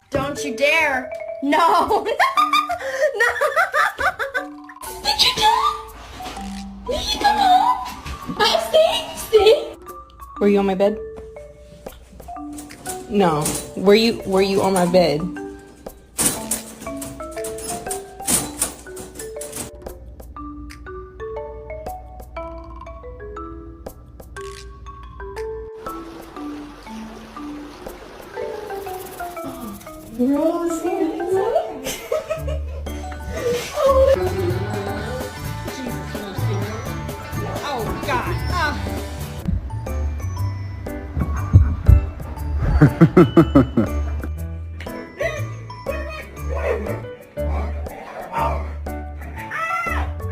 Don't you dare! No! No! Did you know? Stay. Were you on my bed? No. Were you on my bed? We're all the same. Oh God. Ha ha ha ha.